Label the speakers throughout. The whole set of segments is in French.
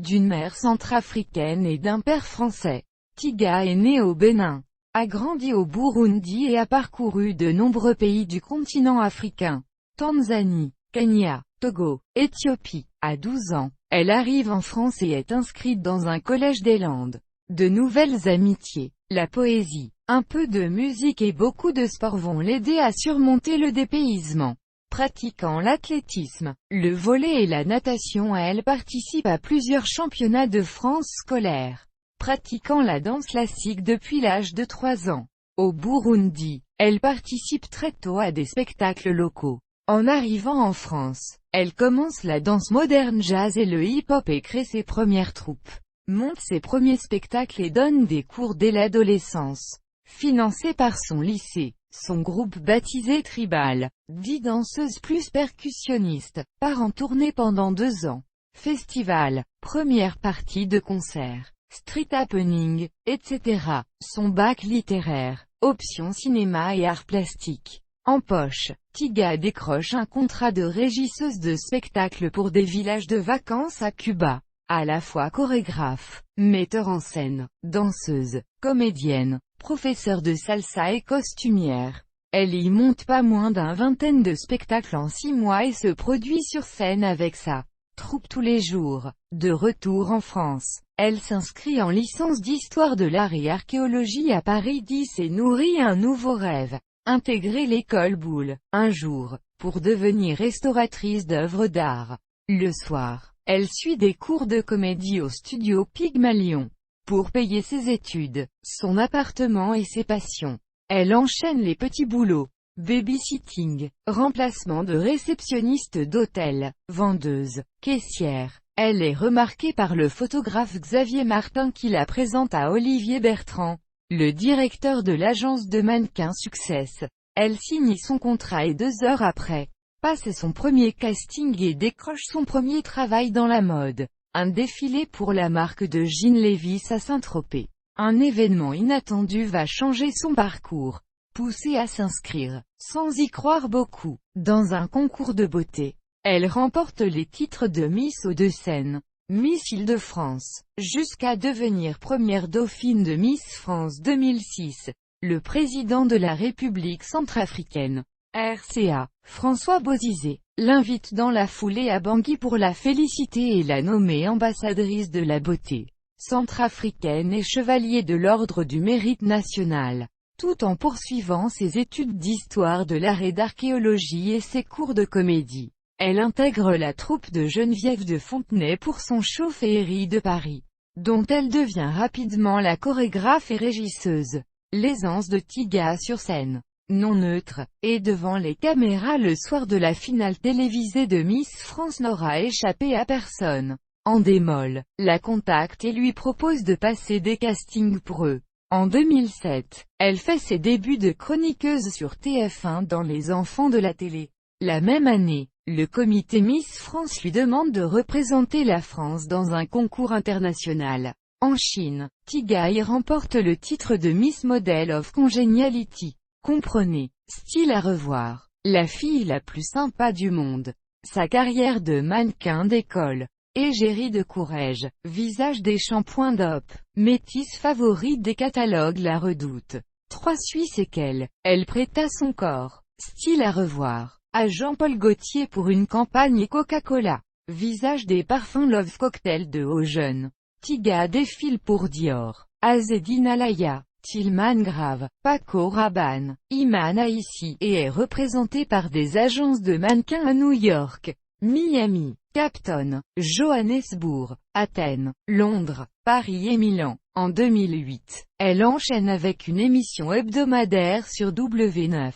Speaker 1: d'une mère centrafricaine et d'un père français. Tiga est née au Bénin, a grandi au Burundi et a parcouru de nombreux pays du continent africain. Tanzanie, Kenya, Togo, Éthiopie. À 12 ans, elle arrive en France et est inscrite dans un collège des Landes. De nouvelles amitiés, la poésie, un peu de musique et beaucoup de sport vont l'aider à surmonter le dépaysement. Pratiquant l'athlétisme, le volley et la natation, elle participe à plusieurs championnats de France scolaires. Pratiquant la danse classique depuis l'âge de 3 ans. Au Burundi, elle participe très tôt à des spectacles locaux. En arrivant en France, elle commence la danse moderne jazz et le hip-hop et crée ses premières troupes. Monte ses premiers spectacles et donne des cours dès l'adolescence. Financée par son lycée, son groupe baptisé Tribal, 10 danseuses plus percussionnistes, part en tournée pendant 2 ans. Festival, première partie de concert, street happening, etc. Son bac littéraire, option cinéma et arts plastiques. En poche, Tiga décroche un contrat de régisseuse de spectacle pour des villages de vacances à Cuba. À la fois chorégraphe, metteur en scène, danseuse, comédienne, professeure de salsa et costumière. Elle y monte pas moins d'une vingtaine de spectacles en 6 mois et se produit sur scène avec sa troupe tous les jours. De retour en France, elle s'inscrit en licence d'histoire de l'art et archéologie à Paris 10 et nourrit un nouveau rêve. Intégrer l'école Boulle, un jour, pour devenir restauratrice d'œuvres d'art. Le soir, elle suit des cours de comédie au studio Pygmalion. Pour payer ses études, son appartement et ses passions, elle enchaîne les petits boulots. Babysitting, remplacement de réceptionniste d'hôtel, vendeuse, caissière. Elle est remarquée par le photographe Xavier Martin qui la présente à Olivier Bertrand, le directeur de l'agence de mannequins Success. Elle signe son contrat et 2 heures après, passe son premier casting et décroche son premier travail dans la mode. Un défilé pour la marque de jeans Levi's à Saint-Tropez. Un événement inattendu va changer son parcours, poussée à s'inscrire, sans y croire beaucoup, dans un concours de beauté. Elle remporte les titres de Miss Hauts-de-Seine, Miss Île-de-France, jusqu'à devenir première dauphine de Miss France 2006. Le président de la République centrafricaine, RCA, François Bozizé, l'invite dans la foulée à Bangui pour la féliciter et la nommer ambassadrice de la beauté centrafricaine et chevalier de l'Ordre du Mérite national, tout en poursuivant ses études d'histoire de l'art et d'archéologie et ses cours de comédie. Elle intègre la troupe de Geneviève de Fontenay pour son show Féerie de Paris, dont elle devient rapidement la chorégraphe et régisseuse. L'aisance de Tiga sur scène, non neutre, et devant les caméras le soir de la finale télévisée de Miss France n'aura échappé à personne. En démol, la contacte et lui propose de passer des castings pour eux. En 2007, elle fait ses débuts de chroniqueuse sur TF1 dans Les Enfants de la télé. La même année, le comité Miss France lui demande de représenter la France dans un concours international. En Chine, Tiga y remporte le titre de Miss Model of Congeniality. Comprenez, style à revoir, la fille la plus sympa du monde. Sa carrière de mannequin d'école. Égérie de Courrèges, visage des shampoings d'Op, métisse favorite des catalogues La Redoute. 3 Suisses et qu'elle prêta son corps. Style à revoir, à Jean-Paul Gaultier pour une campagne Coca-Cola. Visage des parfums Love Cocktail de Haut Jeune. Tiga défile pour Dior, Azzedine Alaïa, Tillman Grave, Paco Rabanne, Iman Aïssi et est représentée par des agences de mannequins à New York, Miami, Capton, Johannesburg, Athènes, Londres, Paris et Milan. En 2008, elle enchaîne avec une émission hebdomadaire sur W9.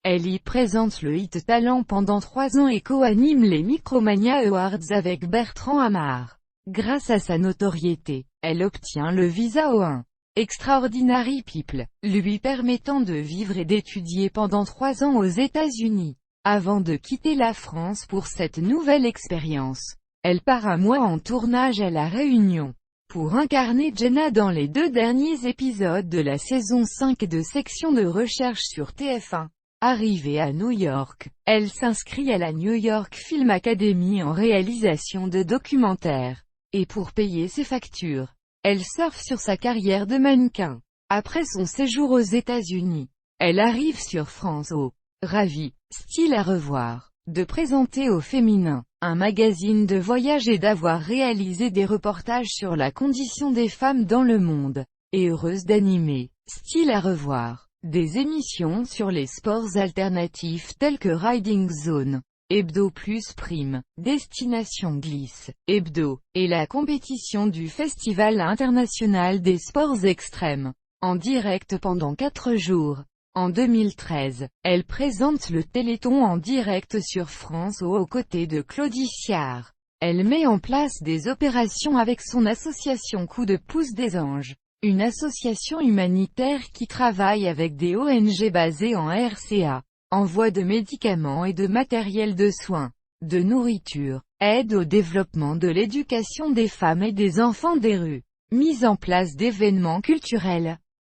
Speaker 1: Elle y présente le Hit Talent pendant 3 ans et co-anime les Micromania Awards avec Bertrand Amar. Grâce à sa notoriété, elle obtient le visa O1. Extraordinary People, lui permettant de vivre et d'étudier pendant 3 ans aux États-Unis. Avant de quitter la France pour cette nouvelle expérience, elle part un mois en tournage à La Réunion, pour incarner Jenna dans les 2 derniers épisodes de la saison 5 de Section de recherche sur TF1. Arrivée à New York, elle s'inscrit à la New York Film Academy en réalisation de documentaires. Et pour payer ses factures, elle surfe sur sa carrière de mannequin. Après son séjour aux États-Unis, elle arrive sur France O. Ravie, style à revoir, de présenter au féminin, un magazine de voyage et d'avoir réalisé des reportages sur la condition des femmes dans le monde, et heureuse d'animer, style à revoir, des émissions sur les sports alternatifs tels que Riding Zone, Hebdo plus Prime, Destination Glisse, Hebdo, et la compétition du Festival international des sports extrêmes, en direct pendant 4 jours. En 2013, elle présente le Téléthon en direct sur France O aux côtés de Claudie Siard. Elle met en place des opérations avec son association Coup de pouce des Anges, une association humanitaire qui travaille avec des ONG basées en RCA, envoi de médicaments et de matériel de soins, de nourriture, aide au développement de l'éducation des femmes et des enfants des rues, mise en place d'événements culturels.